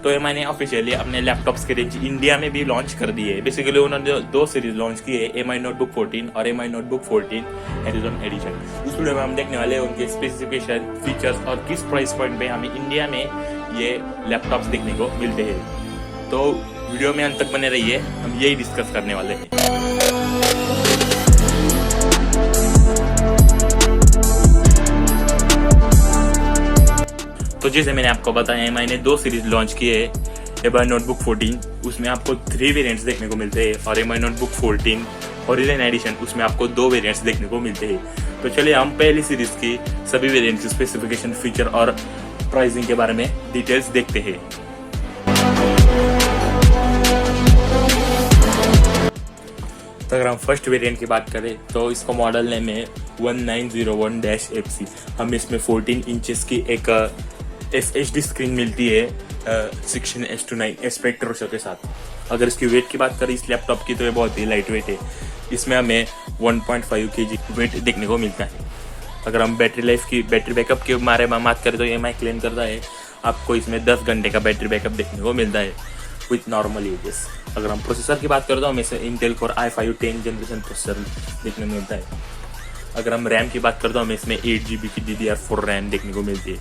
तो एमआई ने ऑफिशियली अपने लैपटॉप्स के रेंज इंडिया में भी लॉन्च कर दी है। बेसिकली उन्होंने दो सीरीज लॉन्च की है, एमआई नोटबुक 14 और एमआई नोटबुक 14 हैरिजन एडिशन। इस वीडियो में हम देखने वाले हैं उनके स्पेसिफिकेशन, फीचर्स और किस प्राइस पॉइंट पे हमें इंडिया में ये लैपटॉप्स देखने को मिलते हैं। तो वीडियो में अंत तक बने रहिए, हम यही डिस्कस करने वाले हैं। तो जैसे मैंने आपको बताया एमआई ने दो सीरीज लॉन्च की है, एमआई नोटबुक 14 उसमें आपको 3 वेरिएंट्स देखने को मिलते हैं और एमआई नोटबुक 14 हॉरिजन एडिशन उसमें आपको 2 वेरिएंट्स देखने को मिलते हैं। तो चलिए हम पहली सीरीज की सभी वेरिएंट्स की स्पेसिफिकेशन, फीचर और प्राइसिंग के बारे में डिटेल्स देखते हैं। तो अगर हम फर्स्ट वेरिएंट की बात करें तो इसको मॉडल नेम है 1901-FC। हम इसमें 14 इंचेस की एक FHD स्क्रीन मिलती है 16:9 एस्पेक्ट रेशो के साथ। अगर इसकी वेट की बात करें इस लैपटॉप की तो ये बहुत ही लाइट वेट है। इसमें हमें 1.5 kg वेट देखने को मिलता है। अगर हम बैटरी बैकअप के बारे में बात करें तो एमआई क्लेम करता है आपको इसमें 10 घंटे का बैटरी बैकअप देखने को मिलता है विथ नॉर्मल यूजेस। अगर हम प्रोसेसर की बात करें तो हमें इसे Intel core i5 10 generation processor देखने को मिलता है। अगर हम रैम की बात करें तो हमें इसमें 8 GB की DDR4 रैम देखने को मिलती है।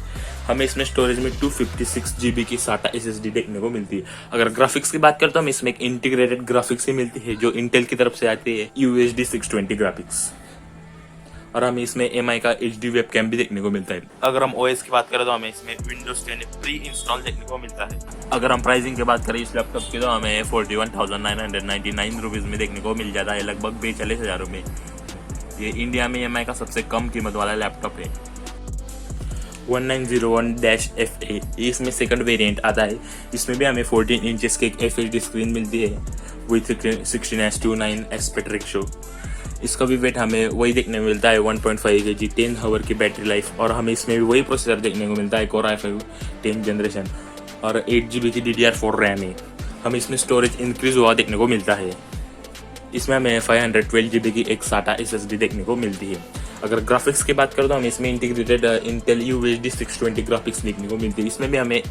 हमें इसमें स्टोरेज में 256 GB की SATA SSD देखने को मिलती है। अगर ग्राफिक्स की बात करें तो हमें इसमें एक इंटीग्रेटेड ग्राफिक्स ही मिलती है जो इंटेल की तरफ से आती है, UHD 620 ग्राफिक्स। और हमें इसमें एमआई का HD वेबकैम भी देखने को मिलता है। अगर हम OS की बात करें तो हमें इसमें विंडोज 10 प्री इंस्टॉल देखने को मिलता है। अगर हम प्राइसिंग की बात करें इस लैपटॉप की तो हमें 41,999 रुपीज़ में देखने को मिल जाता है, लगभग 42,000 रुपये। ये इंडिया में एमआई का सबसे कम कीमत वाला लैपटॉप है। 1901-FA इसमें सेकंड वेरिएंट आता है। इसमें भी हमें 14 इंचेस की एक FHD स्क्रीन मिलती है विथ 16:9 एस्पेक्ट रेशियो। इसका भी वेट हमें वही देखने को मिलता है 1.5 kg, 10 आवर की बैटरी लाइफ और हमें इसमें भी वही प्रोसेसर देखने को मिलता है कोर i5 10 जनरेशन और 8 GB की DDR4 रैम है। हमें इसमें स्टोरेज इंक्रीज हुआ देखने को मिलता है। इसमें हमें 512 GB की एक SATA SSD देखने को मिलती है। अगर ग्राफिक्स की बात करें तो हमें इसमें इंटीग्रेटेड इंटेल UHD 620 ग्राफिक्स देखने को मिलती है। इसमें भी हमें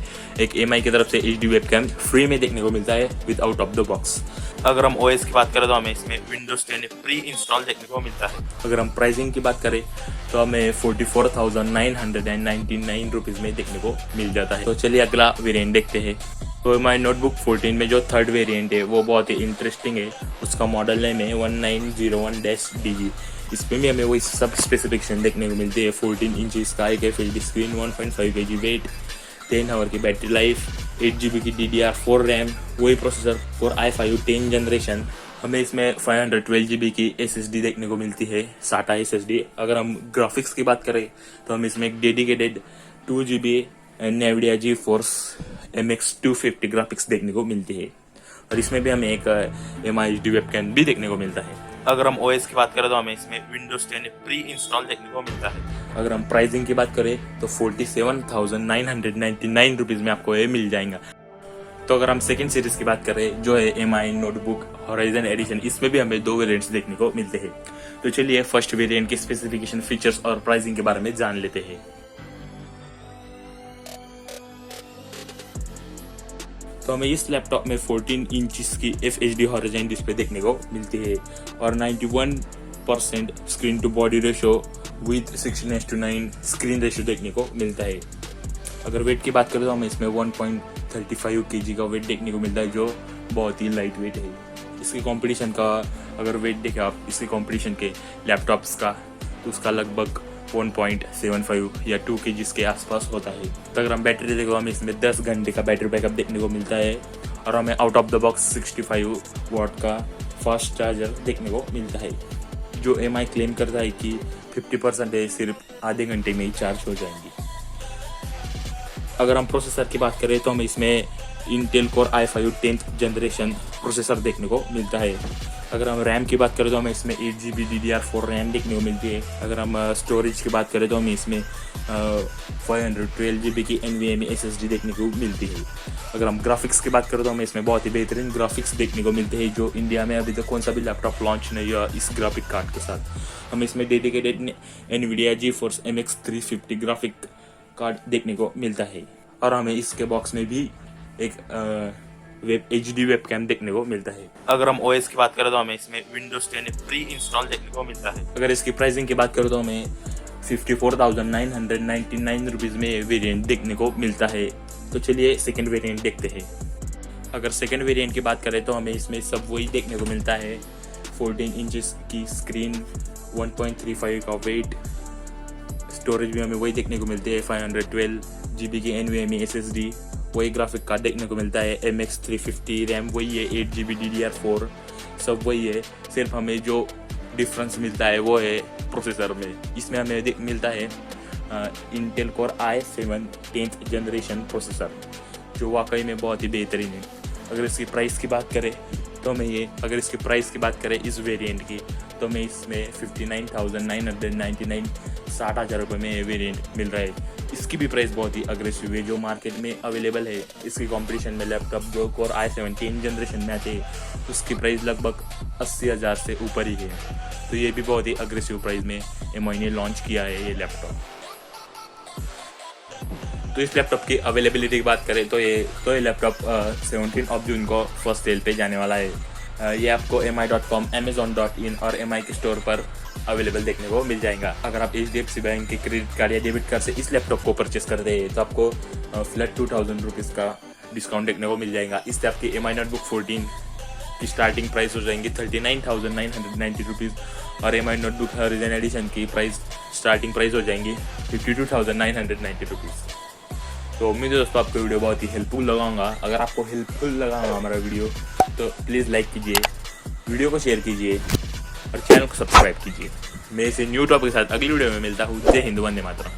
एक एमआई की तरफ से HD वेबकैम फ्री में देखने को मिलता है with out of the box. अगर हम OS की बात करें तो हमें इसमें विंडोज 10 प्री इंस्टॉल देखने को मिलता है। अगर हम प्राइसिंग की बात करें तो हमें 44,999 रुपीज़ में देखने को मिल जाता है। तो चलिए अगला वेरिएंट देखते हैं। तो एमआई नोटबुक 14 में जो थर्ड वेरिएंट है वो बहुत ही इंटरेस्टिंग है। उसका मॉडल नेम है 1901-DG। इसमें भी हमें वही सब स्पेसिफिकेशन देखने को मिलती है। 14 इंचेस का एक FHD screen, 1.5 kg weight, 10 hour की बैटरी लाइफ, 8 GB की DDR4 रैम, वही प्रोसेसर कोर i5 10 जनरेशन। हमें इसमें 512 GB की SSD देखने को मिलती है, SATA SSD। अगर हम ग्राफिक्स की बात करें तो हम इसमें एक dedicated 2 GB NVIDIA GeForce MX 250 graphics देखने को मिलती है और इसमें भी हमें एक एमआई HD वेबकैम भी देखने को मिलता है। अगर हम OS की बात करें तो हमें इसमें विंडोज 10 प्री इंस्टॉल देखने को मिलता है। अगर हम प्राइसिंग की बात करें तो 47,999 रुपीज़ में आपको ये मिल जाएगा। तो अगर हम सेकंड सीरीज की बात करें जो है एमआई नोटबुक हॉराइजन एडिशन, इसमें भी हमें 2 वेरिएंट्स देखने को मिलते हैं। तो चलिए फर्स्ट वेरिएंट के स्पेसिफिकेशन, फीचर्स और प्राइसिंग के बारे में जान लेते हैं। तो हमें इस लैपटॉप में 14 इंचेस की FHD हॉरिजॉन्टल डिस्प्ले देखने को मिलती है और 91% screen to body ratio with 16:9 screen ratio देखने को मिलता है। अगर वेट की बात करें तो हमें इसमें 1.35 kg का वेट देखने को मिलता है जो बहुत ही लाइट वेट है। इसके कंपटीशन का अगर वेट देखें आप इसके कंपटीशन के लैपटॉप्स का तो उसका लगभग 1.75 या 2 kg के आसपास होता है। तो अगर हम बैटरी देखो हमें इसमें 10 घंटे का बैटरी बैकअप देखने को मिलता है और हमें आउट ऑफ द बॉक्स 65 वाट का फास्ट चार्जर देखने को मिलता है जो एमआई क्लेम करता है कि 50% सिर्फ आधे घंटे में ही चार्ज हो जाएंगी। अगर हम प्रोसेसर की बात करें तो हमें इसमें Intel core i5 10th generation processor देखने को मिलता है। अगर हम रैम की बात करें तो हमें इसमें 8 GB DDR4 रैम देखने को मिलती है। अगर हम स्टोरेज की बात करें तो हमें इसमें 512 GB की NVMe SSD देखने को मिलती है। अगर हम ग्राफिक्स की बात करें तो हमें इसमें बहुत ही बेहतरीन ग्राफिक्स देखने को मिलते हैं जो इंडिया में अभी तक कौन सा भी लैपटॉप लॉन्च नहीं हुआ इस ग्राफिक कार्ड के साथ। हमें इसमें dedicated NVIDIA GeForce MX 350 graphic card देखने को मिलता है और हमें इसके बॉक्स में भी एक वेब HD वेब कैम देखने को मिलता है। अगर हम OS की बात करें तो हमें इसमें विंडोज 10 प्री इंस्टॉल देखने को मिलता है। अगर इसकी प्राइसिंग की बात करें तो हमें 54,999 रुपीज़ में वेरिएंट देखने को मिलता है। तो चलिए सेकेंड वेरिएंट देखते हैं। अगर सेकेंड वेरिएंट की बात करें तो हमें इसमें सब वही देखने को मिलता है। 14 इंचेस की स्क्रीन, 1.35 का वेट, स्टोरेज भी हमें वही देखने को मिलती है 512 GB की NVMe SSD, वही ग्राफिक कार्ड देखने को मिलता है MX 350, रैम वही है 8 GB DDR4, सब वही है। सिर्फ हमें जो डिफरेंस मिलता है वो है प्रोसेसर में। इसमें हमें मिलता है Intel core i7 10th generation processor, जो वाकई में बहुत ही बेहतरीन है। अगर इसकी प्राइस की बात करें इस वेरिएंट की, तो हमें इसमें 59,999 60,000 रुपये में वेरिएंट मिल रहा है। इसकी भी प्राइस बहुत ही अग्रेसिव है, जो मार्केट में अवेलेबल है। इसकी कंपटीशन में लैपटॉप जो कोर i7 10 जनरेशन में आते हैं उसकी प्राइस लगभग 80,000 से ऊपर ही है। तो ये भी बहुत ही अग्रेसिव प्राइस में MI ने लॉन्च किया है ये लैपटॉप। तो इस लैपटॉप की अवेलेबिलिटी की बात करें तो ये लैपटॉप 17 जून को फर्स्ट सेल पे जाने वाला है। ये आपको mi.com, amazon.in और MI के स्टोर पर अवेलेबल देखने को मिल जाएगा। अगर आप HDFC बैंक के क्रेडिट कार्ड या डेबिट कार्ड से इस लैपटॉप को परचेस करते हैं तो आपको फ्लैट 2,000 रुपीज़ का डिस्काउंट देखने को मिल जाएगा। इससे आपकी MI नोटबुक 14 की स्टार्टिंग प्राइस हो जाएंगी 39,990 रुपीज़ और MI नोटबुक हॉरिजन एडिशन की स्टार्टिंग प्राइस हो जाएंगी 52,990 रुपीज़। तो उम्मीद है दोस्तों आपको वीडियो बहुत ही हेल्पफुल लगाऊंगा। अगर आपको हेल्पफुल लगा हमारा वीडियो तो प्लीज़ लाइक कीजिए, वीडियो को शेयर कीजिए और चैनल को सब्सक्राइब कीजिए। मैं इसे न्यू टॉपिक के साथ अगली वीडियो में मिलता हूँ। जय हिंद, वंदे मातरम।